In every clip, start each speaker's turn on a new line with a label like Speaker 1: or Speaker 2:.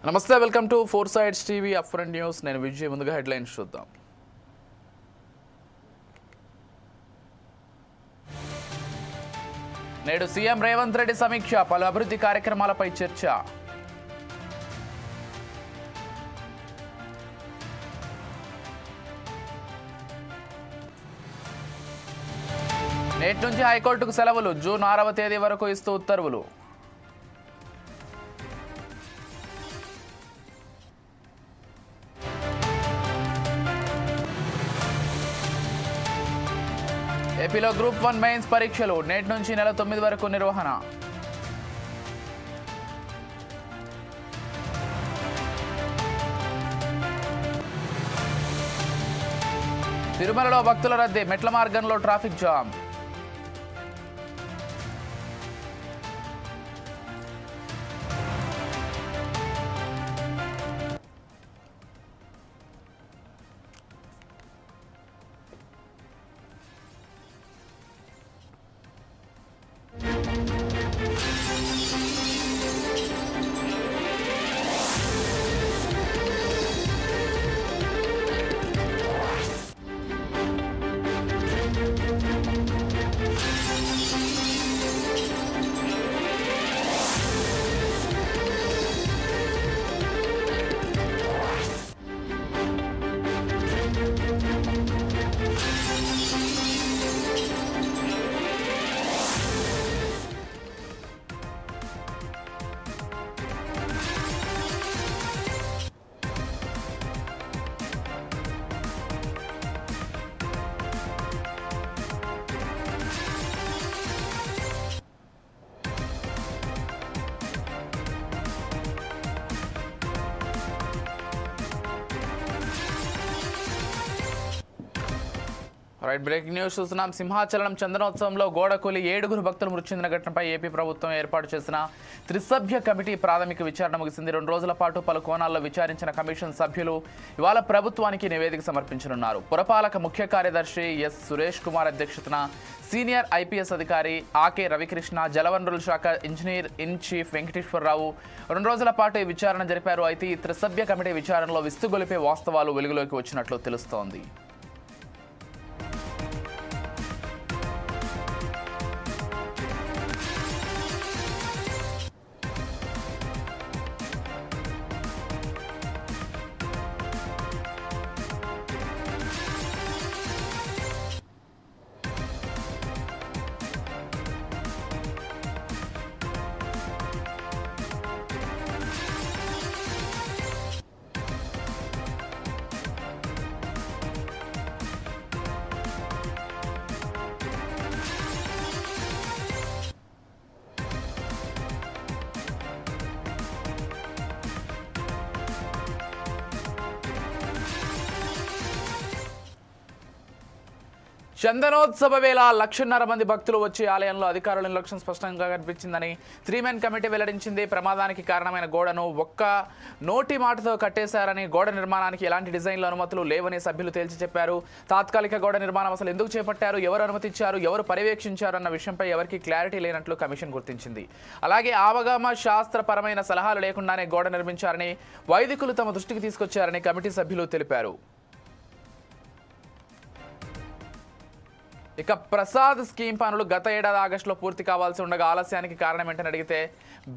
Speaker 1: నమస్తే, welcome to four sides TV upfront news. నేను విజయ్. ముందుగా హెడ్లైన్స్ చూద్దాం. నేడు సీఎం రేవంత్ రెడ్డి సమీక్ష, పలు అభివృద్ధి కార్యక్రమాలపై చర్చ. నేటి నుంచి హైకోర్టుకు సెలవులు, జూన్ 6వ తేదీ వరకు ఇస్తూ ఉత్తర్వులు. ఏపీలో గ్రూప్ 1 మెయిన్స్ పరీక్షలు నేటి నుంచి నెల 9 వరకు నిర్వహణ. తిరుమలలో భక్తుల రద్దీ, మెట్ల మార్గంలో ట్రాఫిక్ జామ్. బ్రేకింగ్ న్యూస్ చూస్తున్నాం. సింహాచలం చందనోత్సవంలో గోడకూలి 7 భక్తులు మృతి చెందిన ఘటనపై ఏపీ ప్రభుత్వం ఏర్పాటు చేసిన త్రిసభ్య కమిటీ ప్రాథమిక విచారణ ముగిసింది. 2 రోజుల పాటు పలు కోణాల్లో విచారించిన కమిషన్ సభ్యులు ఇవాళ ప్రభుత్వానికి నివేదిక సమర్పించనున్నారు. పురపాలక ముఖ్య కార్యదర్శి ఎస్ సురేష్ కుమార్ అధ్యక్షతన సీనియర్ ఐపీఎస్ అధికారి ఆకే రవికృష్ణ, జలవనరుల శాఖ ఇంజనీర్ ఇన్ చీఫ్ వెంకటేశ్వరరావు 2 రోజుల పాటు ఈ విచారణ జరిపారు. అయితే ఈ త్రిసభ్య కమిటీ విచారణలో విస్తుగొలిపే వాస్తవాలు వెలుగులోకి వచ్చినట్లు తెలుస్తోంది. చందనోత్సవ వేళ 1,50,000 మంది భక్తులు వచ్చి ఆలయంలో అధికారుల నిర్లక్ష్యం స్పష్టంగా కనిపించిందని 3 కమిటీ వెల్లడించింది. ప్రమాదానికి కారణమైన గోడను ఒక్క నోటి మాటతో కట్టేశారని, గోడ నిర్మాణానికి ఎలాంటి డిజైన్ల అనుమతులు లేవని సభ్యులు తేల్చి చెప్పారు. తాత్కాలిక గోడ నిర్మాణం అసలు ఎందుకు చేపట్టారు, ఎవరు అనుమతించారు, ఎవరు పర్యవేక్షించారు అన్న విషయంపై ఎవరికీ క్లారిటీ లేనట్లు కమిషన్ గుర్తించింది. అలాగే ఆవగామ శాస్త్రపరమైన సలహాలు లేకుండానే గోడ నిర్మించారని, వైదికులు తమ దృష్టికి తీసుకొచ్చారని కమిటీ సభ్యులు తెలిపారు. ఇక ప్రసాద్ స్కీమ్ పనులు గత ఏడాది ఆగస్టులో పూర్తి కావాల్సి ఉండగా ఆలస్యానికి కారణం ఏంటని అడిగితే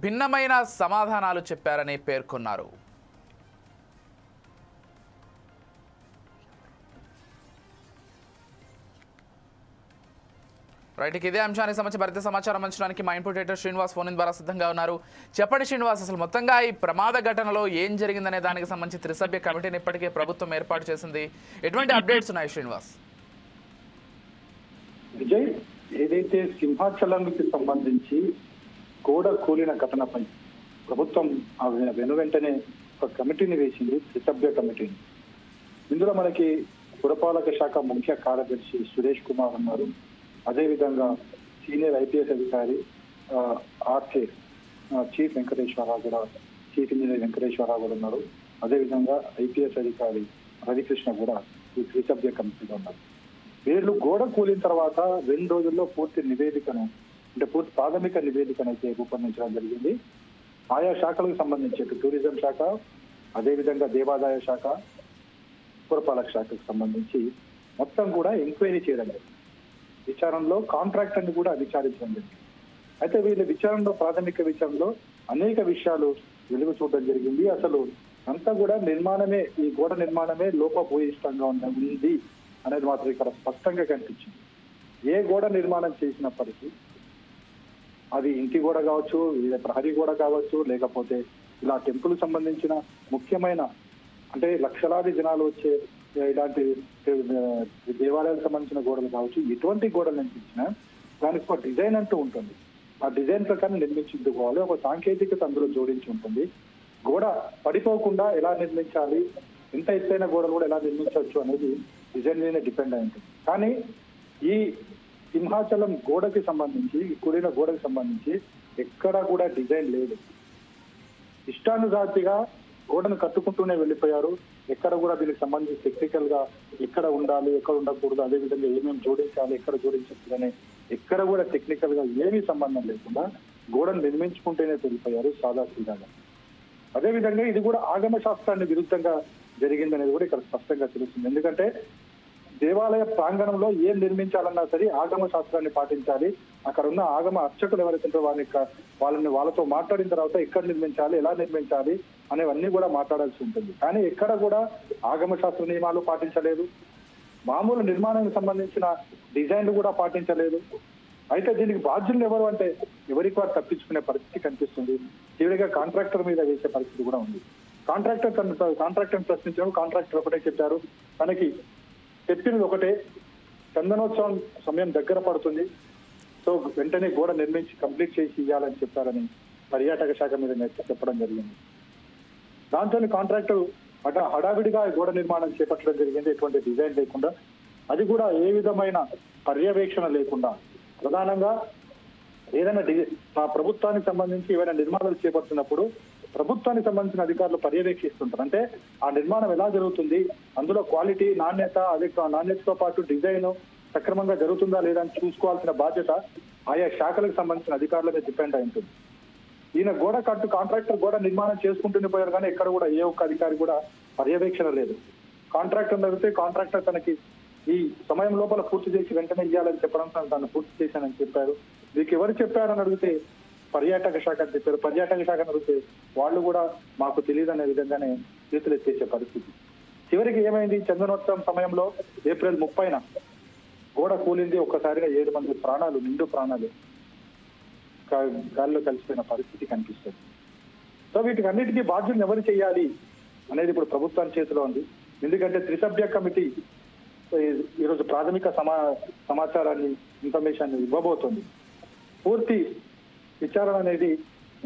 Speaker 1: భిన్నమైన సమాధానాలు చెప్పారని పేర్కొన్నారు. ఇదే అంశానికి సంబంధించి మరింత సమాచారం అందించడానికి మా ఇన్పుట్ ఎడిటర్ శ్రీనివాస్ ఫోన్ ద్వారా సిద్ధంగా ఉన్నారు. చెప్పండి శ్రీనివాస్, అసలు మొత్తంగా ఈ ప్రమాద ఘటనలో ఏం జరిగిందనే దానికి సంబంధించి త్రిసభ్య కమిటీని ఇప్పటికే ప్రభుత్వం ఏర్పాటు చేసింది. ఎటువంటి అప్డేట్స్ ఉన్నాయి శ్రీనివాస్?
Speaker 2: విజయ్, ఏదైతే సింహాచలంకి సంబంధించి గోడ కూలిన ఘటనపై ప్రభుత్వం వెనువెంటనే ఒక కమిటీని వేసింది, త్రిసభ్య కమిటీని. ఇందులో మనకి పురపాలక శాఖ ముఖ్య కార్యదర్శి సురేష్ కుమార్ ఉన్నారు. అదేవిధంగా సీనియర్ ఐపీఎస్ అధికారి ఆర్కే చీఫ్ వెంకటేశ్వరరావు కూడా, చీఫ్ ఇంజనీర్ వెంకటేశ్వరరావు కూడా ఉన్నారు. అదేవిధంగా ఐపీఎస్ అధికారి రవికృష్ణ కూడా ఈ త్రిసభ్య కమిటీలో ఉన్నారు. వీళ్ళు గోడ కూలిన తర్వాత 2 రోజుల్లో పూర్తి నివేదికను, అంటే పూర్తి ప్రాథమిక నివేదికను అయితే రూపొందించడం జరిగింది. ఆయా శాఖలకు సంబంధించి టూరిజం శాఖ, అదేవిధంగా దేవాదాయ శాఖ, పురపాలక శాఖకు సంబంధించి మొత్తం కూడా ఎంక్వైరీ చేయడం జరిగింది. విచారణలో కాంట్రాక్టర్ని కూడా విచారించడం జరిగింది. అయితే వీళ్ళ విచారణలో ప్రాథమిక విచారణలో అనేక విషయాలు వెలుగు చూడడం జరిగింది. అసలు అంతా కూడా నిర్మాణమే, ఈ గోడ నిర్మాణమే లోపభూయిష్టంగా ఉంది అనేది మాత్రం ఇక్కడ స్పష్టంగా కనిపించింది. ఏ గోడ నిర్మాణం చేసినప్పటికీ అది ఇంటి గోడ కావచ్చు, ప్రహరీ గోడ కావచ్చు, లేకపోతే ఇలా టెంపుల్ సంబంధించిన ముఖ్యమైన అంటే లక్షలాది జనాలు వచ్చే ఇలాంటి దేవాలయాలకు సంబంధించిన గోడలు కావచ్చు, ఎటువంటి గోడలు నిర్మించినా దానికి ఒక డిజైన్ అంటూ ఉంటుంది. ఆ డిజైన్ ప్రకారం నిర్మించుకోవాలి. ఒక సాంకేతికత అందులో జోడించి ఉంటుంది. గోడ పడిపోకుండా ఎలా నిర్మించాలి, ఎంత ఎత్తైన గోడలు కూడా ఎలా నిర్మించవచ్చు అనేది డిజైన్ మీదనే డిపెండ్ అయి ఉంటుంది. కానీ ఈ సింహాచలం గోడకి సంబంధించి, కూలిన గోడకి సంబంధించి ఎక్కడా కూడా డిజైన్ లేదు. ఇష్టానుసాతిగా గోడను కట్టుకుంటూనే వెళ్ళిపోయారు. ఎక్కడ కూడా దీనికి సంబంధించి టెక్నికల్ గా ఎక్కడ ఉండాలి, ఎక్కడ ఉండకూడదు, అదేవిధంగా ఏమేమి జోడించాలి, ఎక్కడ జోడించకూడదు అనే ఎక్కడ కూడా టెక్నికల్ గా ఏమీ సంబంధం లేకుండా గోడను నిర్మించుకుంటేనే వెళ్ళిపోయారు సాదాసీదాగా. అదేవిధంగా ఇది కూడా ఆగమ శాస్త్రాన్ని విరుద్ధంగా జరిగిందనేది కూడా ఇక్కడ స్పష్టంగా తెలుస్తుంది. ఎందుకంటే దేవాలయ ప్రాంగణంలో ఏం నిర్మించాలన్నా సరే ఆగమ శాస్త్రాన్ని పాటించాలి. అక్కడ ఉన్న ఆగమ అర్చకులు ఎవరైతే వాళ్ళతో మాట్లాడిన తర్వాత ఎక్కడ నిర్మించాలి, ఎలా నిర్మించాలి అనేవన్నీ కూడా మాట్లాడాల్సి ఉంటుంది. కానీ ఎక్కడ కూడా ఆగమ శాస్త్ర నియమాలు పాటించలేదు. మామూలు నిర్మాణానికి సంబంధించిన డిజైన్లు కూడా పాటించలేదు. అయితే దీనికి బాధ్యులు ఎవరు అంటే ఎవరికి వారు తప్పించుకునే పరిస్థితి కనిపిస్తుంది. చివరిగా కాంట్రాక్టర్ మీద వేసే పరిస్థితి కూడా ఉంది. కాంట్రాక్టర్ ప్రశ్నించడం, కాంట్రాక్టర్ ఒకటే చెప్పారు, తనకి చెప్పినది ఒకటే, చందనోత్సవం సమయం దగ్గర పడుతుంది, సో వెంటనే గోడ నిర్మించి కంప్లీట్ చేసి ఇవ్వాలని చెప్పారని పర్యాటక శాఖ మీద చెప్పడం జరిగింది. దాంతో కాంట్రాక్టర్ హడావిడిగా గోడ నిర్మాణం చేపట్టడం జరిగింది, ఎటువంటి డిజైన్ లేకుండా, అది కూడా ఏ విధమైన పర్యవేక్షణ లేకుండా. ప్రధానంగా ఏదైనా ప్రభుత్వానికి సంబంధించి ఏవైనా నిర్మాణాలు చేపడుతున్నప్పుడు ప్రభుత్వానికి సంబంధించిన అధికారులు పర్యవేక్షిస్తుంటారు. అంటే ఆ నిర్మాణం ఎలా జరుగుతుంది, అందులో క్వాలిటీ, నాణ్యత, అదే నాణ్యతతో పాటు డిజైన్ సక్రమంగా జరుగుతుందా లేదా అని చూసుకోవాల్సిన బాధ్యత ఆయా శాఖలకు సంబంధించిన అధికారుల మీద డిపెండ్ అయి ఉంటుంది. ఈయన కాంట్రాక్టర్ గోడ నిర్మాణం చేసుకుంటూనే పోయారు, కానీ ఎక్కడ కూడా ఏ ఒక్క అధికారి కూడా పర్యవేక్షణ లేదు. కాంట్రాక్టర్ అడిగితే కాంట్రాక్టర్ తనకి ఈ సమయం లోపల పూర్తి చేసి వెంటనే ఇవ్వాలని చెప్పడం, తను పూర్తి చేశానని చెప్పారు. మీకు ఎవరు చెప్పారని అడిగితే పర్యాటక శాఖ అని చెప్పారు. పర్యాటక శాఖను అడిగితే వాళ్ళు కూడా మాకు తెలియదు అనే విధంగానే చేతులు ఎత్తేసే పరిస్థితి. చివరికి ఏమైంది, చందనోత్సవం సమయంలో ఏప్రిల్ 30న గోడ కూలింది. ఒక్కసారిగా 7 మంది ప్రాణాలు, నిండు ప్రాణాలు గాలిలో కలిసిపోయిన పరిస్థితి కనిపిస్తుంది. సో వీటికి అన్నిటికీ బాధ్యులను ఎవరు చేయాలి అనేది ఇప్పుడు ప్రభుత్వాన్ని చేతిలో ఉంది. ఎందుకంటే త్రిసభ్య కమిటీ ఈరోజు ప్రాథమిక సమాచారాన్ని, ఇన్ఫర్మేషన్ ఇవ్వబోతుంది. పూర్తి విచారణ అనేది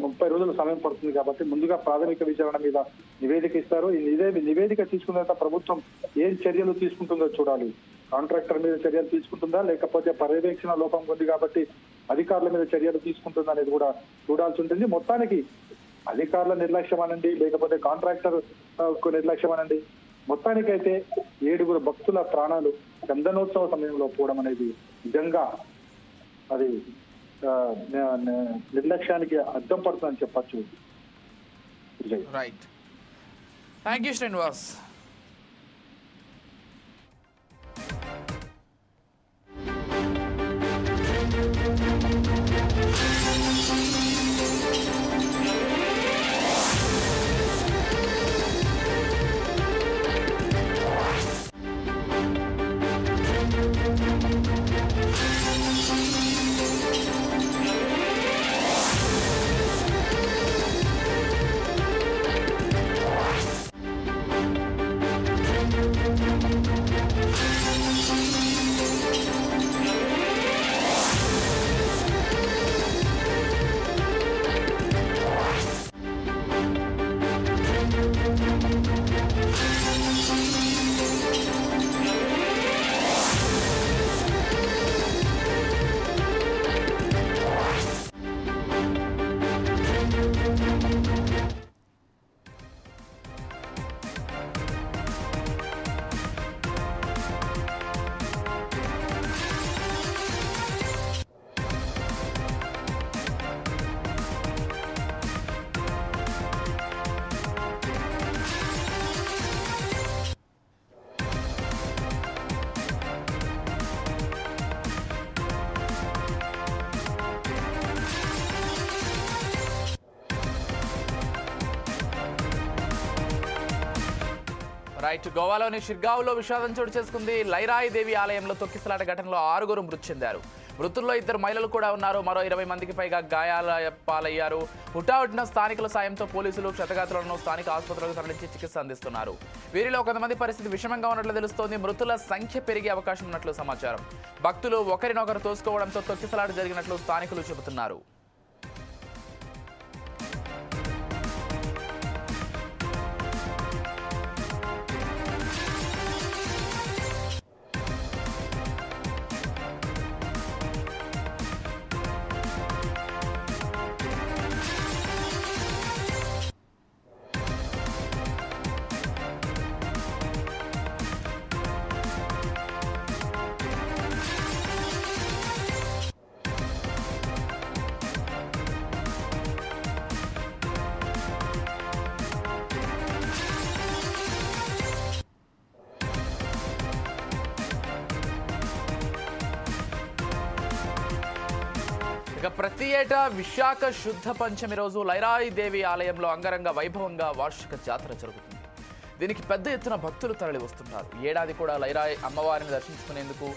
Speaker 2: 30 రోజుల సమయం పడుతుంది కాబట్టి ముందుగా ప్రాథమిక విచారణ మీద నివేదిక ఇస్తారు. ఈ నివేదిక తీసుకున్న తర్వాత ప్రభుత్వం ఏం చర్యలు తీసుకుంటుందో చూడాలి. కాంట్రాక్టర్ మీద చర్యలు తీసుకుంటుందా, లేకపోతే పర్యవేక్షణ లోపం ఉంది కాబట్టి అధికారుల మీద చర్యలు తీసుకుంటుందా అనేది కూడా చూడాల్సి ఉంటుంది. మొత్తానికి అధికారుల నిర్లక్ష్యం అనండి, లేకపోతే కాంట్రాక్టర్ నిర్లక్ష్యం అనండి, మొత్తానికైతే 7 భక్తుల ప్రాణాలు చందనోత్సవ సమయంలో పోవడం అనేది నిజంగా అది నిర్లక్ష్యానికి అద్దం పడుతుందని చెప్పచ్చు.
Speaker 1: Right, thank you Srinivas. Right. గోవాలోని షిర్గావ్లో విషాదం చోటు చేసుకుంది. లైరాయి దేవి ఆలయంలో తొక్కిసలాట ఘటనలో 6 మృతి చెందారు. మృతుల్లో 2 మహిళలు కూడా ఉన్నారు. మరో 20 మందికి పైగా గాయాల పాలయ్యారు. హుటాహుటిన స్థానికుల సాయంతో పోలీసులు క్షతగాత్రులను స్థానిక ఆసుపత్రులకు తరలించి చికిత్స అందిస్తున్నారు. వీరిలో కొంతమంది పరిస్థితి విషమంగా ఉన్నట్లు తెలుస్తోంది. మృతుల సంఖ్య పెరిగే అవకాశం ఉన్నట్లు సమాచారం. భక్తులు ఒకరినొకరు తోసుకోవడంతో తొక్కిసలాట జరిగినట్లు స్థానికులు చెబుతున్నారు. ఇక ప్రతి ఏటా విశాఖ శుద్ధ పంచమి రోజు లైరాయి దేవి ఆలయంలో అంగరంగ వైభవంగా వార్షిక జాతర జరుగుతుంది. దీనికి పెద్ద ఎత్తున భక్తులు తరలి వస్తుంటారు. ఏడాది కూడా లైరాయి అమ్మవారిని దర్శించుకునేందుకు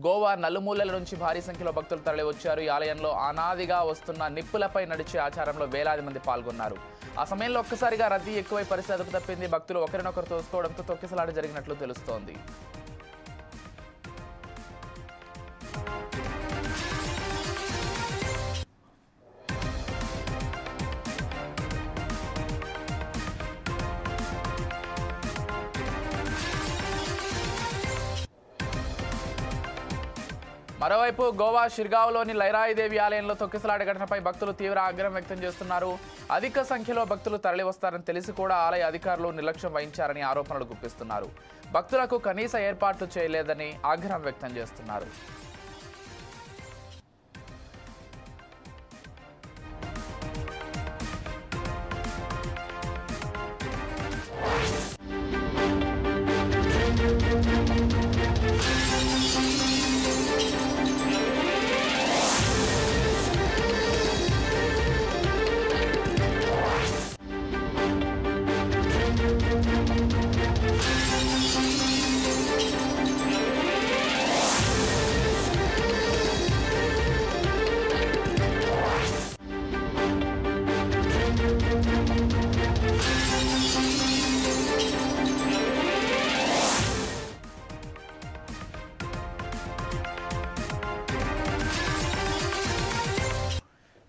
Speaker 1: గోవా నలుమూలల నుంచి భారీ సంఖ్యలో భక్తులు తరలి వచ్చారు. ఈ ఆలయంలో అనాదిగా వస్తున్న నిప్పులపై నడిచే ఆచారంలో వేలాది మంది పాల్గొన్నారు. ఆ సమయంలో ఒక్కసారిగా రద్దీ ఎక్కువై పరిస్థితి అదుపు తప్పింది. భక్తులు ఒకరినొకరు తోసుకోవడంతో తొక్కిసలాట జరిగినట్లు తెలుస్తోంది. మరోవైపు గోవా షిర్గావ్లోని లైరాయి దేవి ఆలయంలో తొక్కిసలాట ఘటనపై భక్తులు తీవ్ర ఆగ్రహం వ్యక్తం చేస్తున్నారు. అధిక సంఖ్యలో భక్తులు తరలి వస్తారని తెలిసి కూడా ఆలయ అధికారులు నిర్లక్ష్యం వహించారని ఆరోపణలు గుప్పిస్తున్నారు. భక్తులకు కనీస ఏర్పాట్లు చేయలేదని ఆగ్రహం వ్యక్తం చేస్తున్నారు.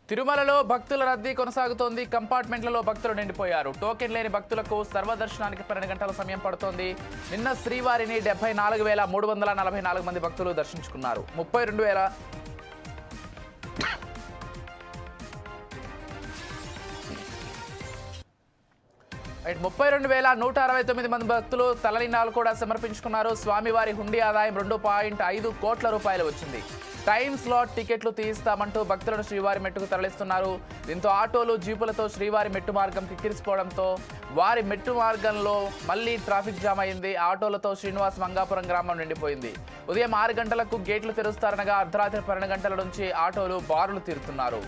Speaker 1: తిరుమలలో భక్తుల రద్దీ కొనసాగుతోంది. కంపార్ట్మెంట్లలో భక్తులు నిండిపోయారు. టోకెన్ లేని భక్తులకు సర్వదర్శనానికి 12 గంటల సమయం పడుతోంది. నిన్న శ్రీవారిని 74,344 మంది భక్తులు దర్శించుకున్నారు. 32,169 మంది భక్తులు తలనీలాలు కూడా సమర్పించుకున్నారు. స్వామివారి హుండీ ఆదాయం 2.5 కోట్ల రూపాయలు వచ్చింది. టైమ్ స్లాట్ టికెట్లు తీయిస్తామంటూ భక్తులను శ్రీవారి మెట్టుకు తరలిస్తున్నారు. దీంతో ఆటోలు జీపులతో శ్రీవారి మెట్టు మార్గం కిక్కిరిసిపోవడంతో వారి మెట్టు మార్గంలో మళ్లీ ట్రాఫిక్ జామ్ అయింది. ఆటోలతో శ్రీనివాస్ మంగాపురం గ్రామం నిండిపోయింది. ఉదయం 6 గంటలకు గేట్లు తెరుస్తారనగా అర్ధరాత్రి 12 గంటల నుంచి ఆటోలు బారులు తీరుతున్నారు.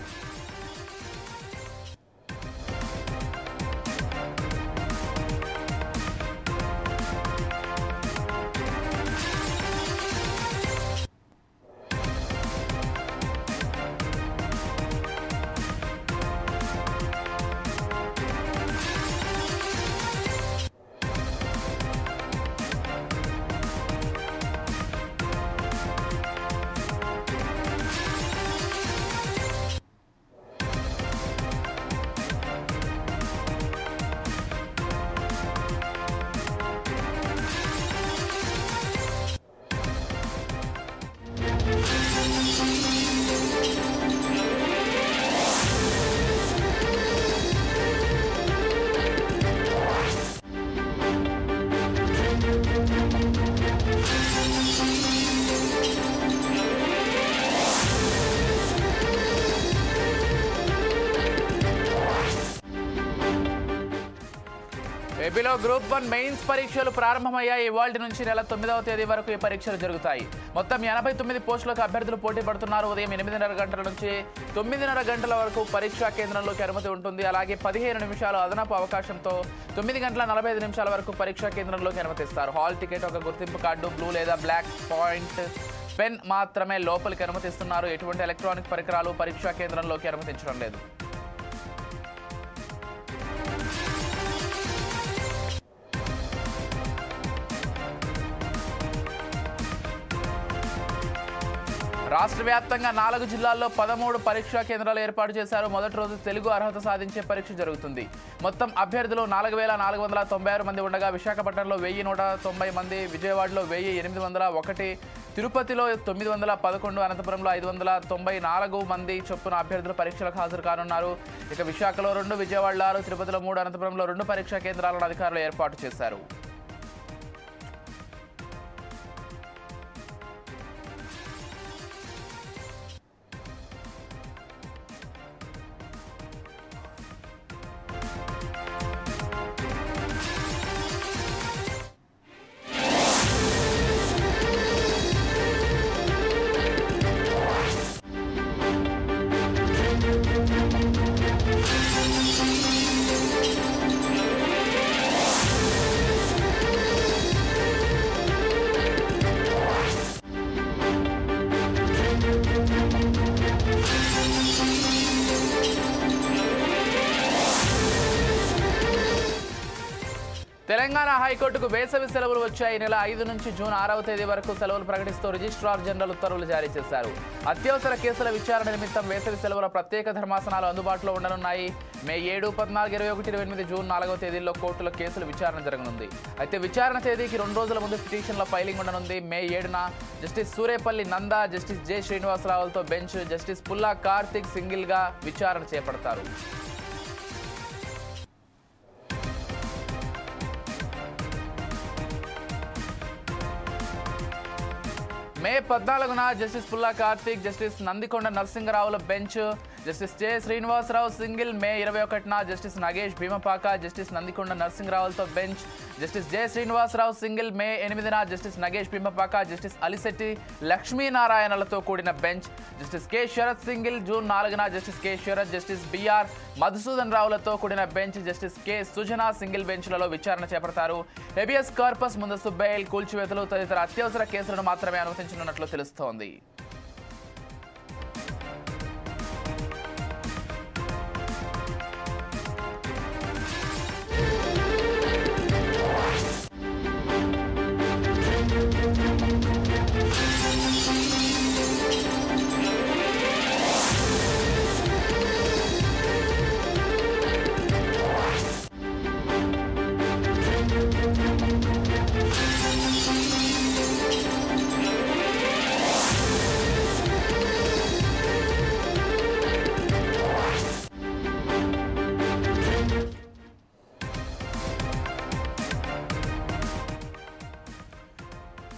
Speaker 1: ఏపీలో గ్రూప్ 1 మెయిన్స్ పరీక్షలు ప్రారంభమయ్యాయి. ఇవాల్టి నుంచి నెల 9వ తేదీ వరకు ఈ పరీక్షలు జరుగుతాయి. మొత్తం 89 పోస్టులకు అభ్యర్థులు పోటీ పడుతున్నారు. ఉదయం 8:30 గంటల నుంచి 9:30 గంటల వరకు పరీక్షా కేంద్రంలోకి అనుమతి ఉంటుంది. అలాగే 15 నిమిషాలు అదనపు అవకాశంతో 9 గంటల 45 నిమిషాల వరకు పరీక్షా కేంద్రంలోకి అనుమతిస్తారు. హాల్ టికెట్, ఒక గుర్తింపు కార్డు, బ్లూ లేదా బ్లాక్ పాయింట్ పెన్ మాత్రమే లోపలికి అనుమతిస్తున్నారు. ఎటువంటి ఎలక్ట్రానిక్ పరికరాలు పరీక్షా కేంద్రంలోకి అనుమతించడం లేదు. రాష్ట్ర వ్యాప్తంగా 4 జిల్లాల్లో 13 పరీక్షా కేంద్రాలు ఏర్పాటు చేశారు. మొదటి రోజు తెలుగు అర్హత సాధించే పరీక్ష జరుగుతుంది. మొత్తం అభ్యర్థులు 4,496 మంది ఉండగా విశాఖపట్నంలో 1,190 మంది, విజయవాడలో 1,801, తిరుపతిలో 911, అనంతపురంలో 594 మంది చొప్పున అభ్యర్థులు పరీక్షలకు హాజరు కానున్నారు. ఇక విశాఖలో 2, విజయవాడలో 6, తిరుపతిలో 3, అనంతపురంలో 2 పరీక్షా కేంద్రాలను అధికారులు ఏర్పాటు చేశారు. తెలంగాణ హైకోర్టుకు వేసవి సెలవులు వచ్చాయి. నెల 5 నుంచి జూన్ 6వ తేదీ వరకు సెలవులు ప్రకటిస్తూ రిజిస్ట్రార్ జనరల్ ఉత్తర్వులు జారీ చేశారు. అత్యవసర కేసుల విచారణ నిమిత్తం వేసవి సెలవుల ప్రత్యేక ధర్మాసనాలు అందుబాటులో ఉండనున్నాయి. మే 7, 14, 21, 28, జూన్ 4వ తేదీల్లో కోర్టులో కేసుల విచారణ జరగనుంది. అయితే విచారణ తేదీకి 2 రోజుల ముందు పిటిషన్ల ఫైలింగ్ ఉండనుంది. మే 7న justice Surepalli Nanda, justice J శ్రీనివాసరావులతో బెంచ్ జస్టిస్ పుల్లా కార్తిక్ సింగిల్గా విచారణ చేపడతారు. మే 14న జస్టిస్ పుల్లా కార్తిక్, జస్టిస్ నందికొండ నరసింగరావుల bench justice J Srinivasarao single, May 21న జస్టిస్ నగేష్ భీమపాక, జస్టిస్ నందికొండ నరసింగరావులతో bench justice J Srinivasarao single, May 8న జస్టిస్ నగేష్ భీమపాక, జస్టిస్ అలిశెట్టి లక్ష్మీనారాయణలతో కూడిన bench justice K Sharath single, June 4న justice K Sharath, justice BR Madhusudan రావులతో కూడిన bench justice K Sujana single బెంచ్లలో విచారణ చేపడతారు. హెబియస్ కార్పస్, ముందస్తు బెయిల్, కూల్చివేతలు తదితర అత్యవసర కేసులను మాత్రమే అనుమతించనున్నట్లు తెలుస్తోంది.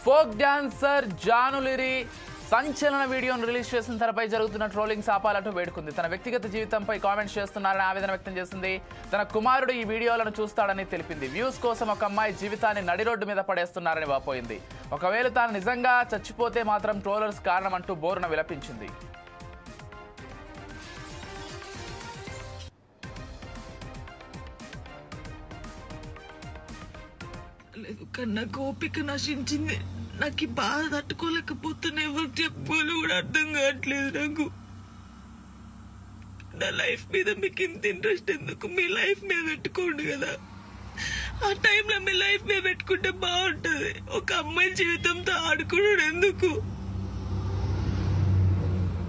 Speaker 1: ఫోక్ డాన్సర్ జానులిరి సంచలన వీడియోను రిలీజ్ చేసిన తనపై జరుగుతున్న ట్రోలింగ్స్ ఆపాలంటూ వేడుకుంది. తన వ్యక్తిగత జీవితంపై కామెంట్స్ చేస్తున్నారని ఆవేదన వ్యక్తం చేసింది. తన కుమారుడు ఈ వీడియోలను చూస్తాడని తెలిపింది. వ్యూస్ కోసం ఒక అమ్మాయి జీవితాన్ని నడి రోడ్డు మీద పడేస్తున్నారని వాపోయింది. ఒకవేళ తాను నిజంగా చచ్చిపోతే మాత్రం ట్రోలర్స్ కారణమంటూ బోరున విలపించింది.
Speaker 3: నాకు ఓపిక నశించింది. నాకు ఈ బాధ తట్టుకోలేకపోతున్నా. ఎవరు చెప్పుకోవాలి కూడా అర్థం కావట్లేదు నాకు. నా లైఫ్ మీద మీకు ఇంత ఇంట్రెస్ట్ ఎందుకు? మీ లైఫ్ మీద పెట్టుకోండి కదా. ఆ టైంలో మీ లైఫ్ మీద పెట్టుకుంటే బాగుంటది. ఒక అమ్మాయి జీవితంతో ఆడుకున్నాడు ఎందుకు?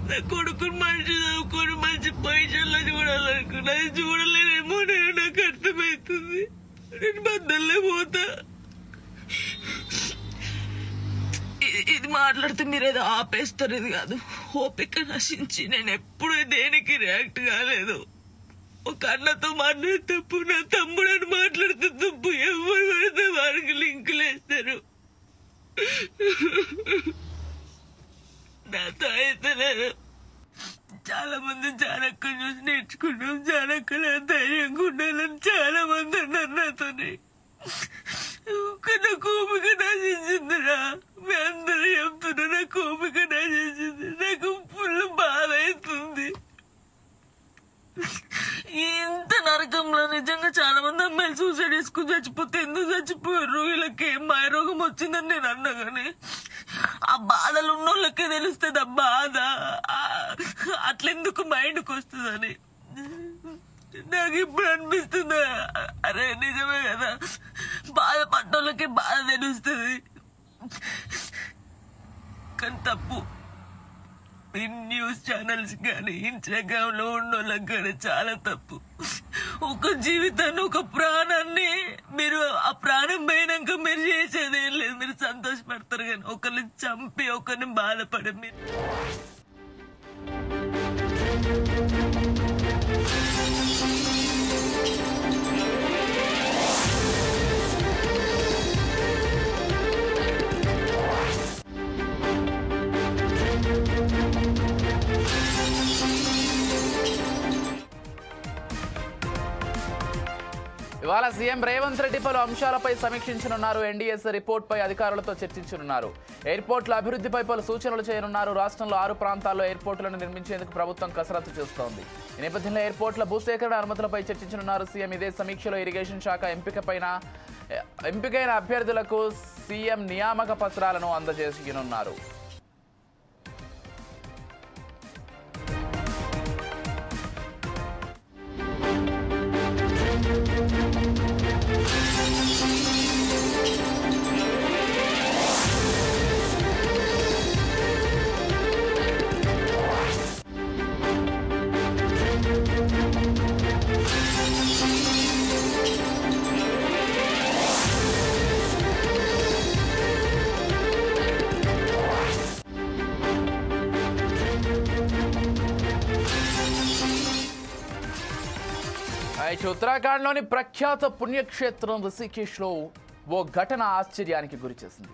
Speaker 3: నా కొడుకుని మంచి చదువుకొని మంచి పొజిషన్లో చూడాలనుకున్నా. అది చూడలేనేమో నేను, నాకు అర్థమవుతుంది. నేను బద్దల్లే పోతా. ఇది మాట్లాడితే మీరేదో ఆపేస్తారు. ఇది కాదు, ఓపిక నశించి నేను ఎప్పుడు దేనికి రియాక్ట్ కాలేదు. ఒక అన్నతో మాట్లాడే తప్పు, నా తమ్ముడని మాట్లాడితే తప్పు. ఎవరు పడితే వారికి లింకులు వేస్తారు. నాతో అయితే నేను చాలా మంది జానక్క చూసి నేర్చుకున్నాం. జానక్క ధైర్యంగా ఉండాలని చాలా మంది అన్నారు నాతోని. నా కోపిక నశించిందిరా. మీ అందరూ చెప్తున్నా నా కోపిక నశించింది. నాకు ఫుల్ బాధ అవుతుంది. ఇంత నరకంలో నిజంగా చాలా మంది అమ్మాయిలు సూసైడ్ చేసుకుని చచ్చిపోతే ఎందుకు చచ్చిపోయారు, వీళ్ళకి ఏం మాయరోగం వచ్చిందని నేను అన్నా. కానీ ఆ బాధలు ఉన్న వాళ్ళకే తెలుస్తుంది ఆ బాధ. అట్లెందుకు మైండ్కి వస్తుందని నాకు ఇప్పుడు అనిపిస్తుంది. అరే నిజమే కదా, బాధపడ్డోళ్ళకి బాధ తెలుస్తుంది. కానీ తప్పు ఈ న్యూస్ ఛానల్స్ కానీ ఇన్స్టాగ్రామ్ లో ఉన్నోళ్ళకి కానీ చాలా తప్పు. ఒక జీవితాన్ని, ఒక ప్రాణాన్ని మీరు ఆ ప్రాణం పోయినాక మీరు చేసేది ఏం లేదు. మీరు సంతోషపడతారు కానీ ఒకరిని చంపి ఒకరిని బాధపడి మీరు.
Speaker 1: ఇవాళ సీఎం రేవంత్ రెడ్డి పలు అంశాలపై సమీక్షించనున్నారు. ఎన్డీఎస్ రిపోర్ట్ పై అధికారులతో చర్చించనున్నారు. ఎయిర్పోర్ట్ల అభివృద్ధిపై పలు సూచనలు చేయనున్నారు. రాష్ట్రంలో 6 ప్రాంతాల్లో ఎయిర్పోర్టులను నిర్మించేందుకు ప్రభుత్వం కసరత్తు చేస్తోంది. ఈ నేపథ్యంలో ఎయిర్పోర్ట్ల భూసేకరణ అనుమతులపై చర్చించనున్నారు సీఎం. ఇదే సమీక్షలో ఇరిగేషన్ శాఖ ఎంపికైన అభ్యర్థులకు సీఎం నియామక పత్రాలను అందజేయనున్నారు. ఉత్తరాఖండ్లోని ప్రఖ్యాత పుణ్యక్షేత్రం రిషికేశ్లో ఓ ఘటన ఆశ్చర్యానికి గురిచేసింది.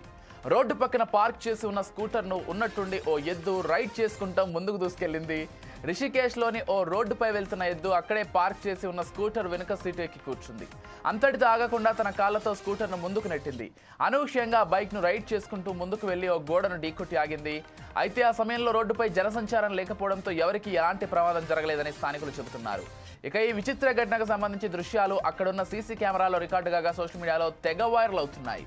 Speaker 1: రోడ్డు పక్కన పార్క్ చేసి ఉన్న స్కూటర్ను ఉన్నట్టుండి ఓ ఎద్దు రైడ్ చేసుకుంటూ ముందుకు దూసుకెళ్లింది. రిషికేశ్లోని ఓ రోడ్డుపై వెళ్తున్న ఎద్దు అక్కడే పార్క్ చేసి ఉన్న స్కూటర్ వెనుక సీటు ఎక్కి కూర్చుంది. అంతటితో ఆగకుండా తన కాళ్లతో స్కూటర్ను ముందుకు నెట్టింది. అనూహ్యంగా బైక్ను రైడ్ చేసుకుంటూ ముందుకు వెళ్లి ఓ గోడను ఢీకొట్టి ఆగింది. అయితే ఆ సమయంలో రోడ్డుపై జనసంచారం లేకపోవడంతో ఎవరికీ ఎలాంటి ప్రమాదం జరగలేదని స్థానికులు చెబుతున్నారు. ఇక ఈ విచిత్ర ఘటనకు సంబంధించి దృశ్యాలు అక్కడున్న సీసీ కెమెరాలో రికార్డు కాగా సోషల్ మీడియాలో తెగ వైరల్ అవుతున్నాయి.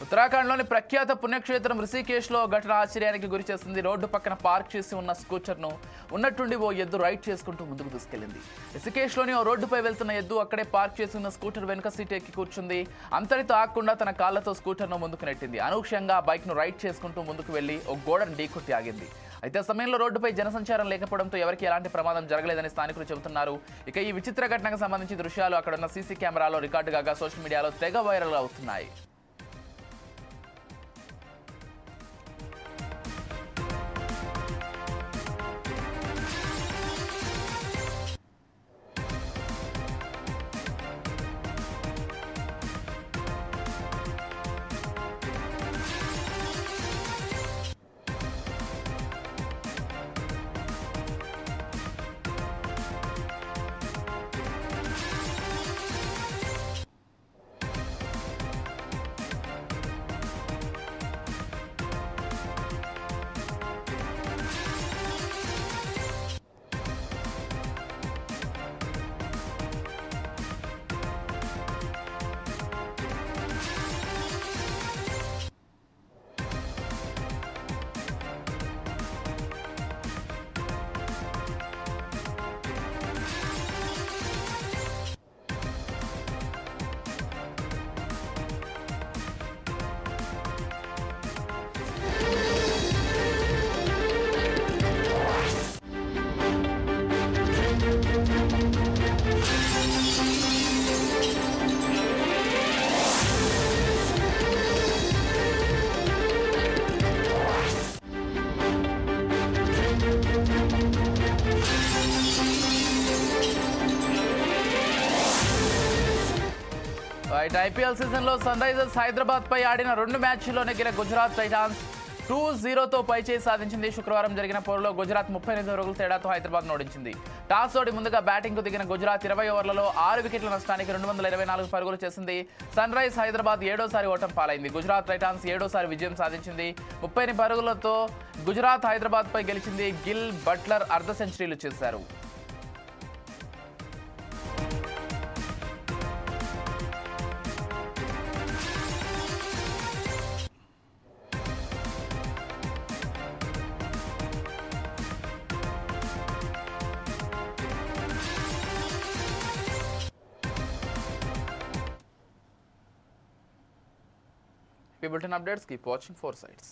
Speaker 1: ఉత్తరాఖండ్లోని ప్రఖ్యాత పుణ్యక్షేత్రం రిషికేశ్లో ఘటన ఆశ్చర్యానికి గురి చేసింది. రోడ్డు పక్కన పార్క్ చేసి ఉన్న స్కూటర్ను ఉన్నట్టుండి ఓ ఎద్దు రైడ్ చేసుకుంటూ ముందుకు తీసుకెళ్లింది. రిషికేశ్లోని ఓ రోడ్డుపై వెళ్తున్న ఎద్దు అక్కడే పార్క్ చేసి ఉన్న స్కూటర్ వెనుక సీటు ఎక్కి కూర్చుంది. అంతటితో ఆగకుండా తన కాళ్లతో స్కూటర్ను ముందుకు నెట్టింది. అనూహ్యంగా బైక్ను రైడ్ చేసుకుంటూ ముందుకు వెళ్లి ఓ గోడను ఢీకొట్టి ఆగింది. అయితే సమయంలో రోడ్డుపై జనసంచారం లేకపోవడంతో ఎవరికి ఎలాంటి ప్రమాదం జరగలేదని స్థానికులు చెబుతున్నారు. ఇక ఈ విచిత్ర ఘటనకు సంబంధించి దృశ్యాలు అక్కడున్న సీసీ కెమెరాలో రికార్డు కాగా సోషల్ మీడియాలో తెగ వైరల్ అవుతున్నాయి. రైట్ ఐపీఎల్ సీజన్ లో సన్ రైజర్స్ హైదరాబాద్ పై ఆడిన 2 మ్యాచ్ల్లో నెగ్గిన గుజరాత్ టైటాన్స్ 2-0తో పైచేయి సాధించింది. శుక్రవారం జరిగిన పోరులో గుజరాత్ 38 పరుగుల తేడాతో హైదరాబాద్ ఓడించింది. టాస్ ఓడి ముందుగా బ్యాటింగ్ కు దిగిన గుజరాత్ 20 ఓవర్లలో 6 వికెట్ల నష్టానికి 224 పరుగులు చేసింది. సన్ రైజ్ హైదరాబాద్ 7వ ఓటమి పాలైంది. గుజరాత్ టైటాన్స్ 7వ విజయం సాధించింది. 30 పరుగులతో గుజరాత్ హైదరాబాద్ పై గెలిచింది. గిల్, బట్లర్ అర్ధ సెంచరీలు చేశారు. Bulletin updates, keep watching 4Sides.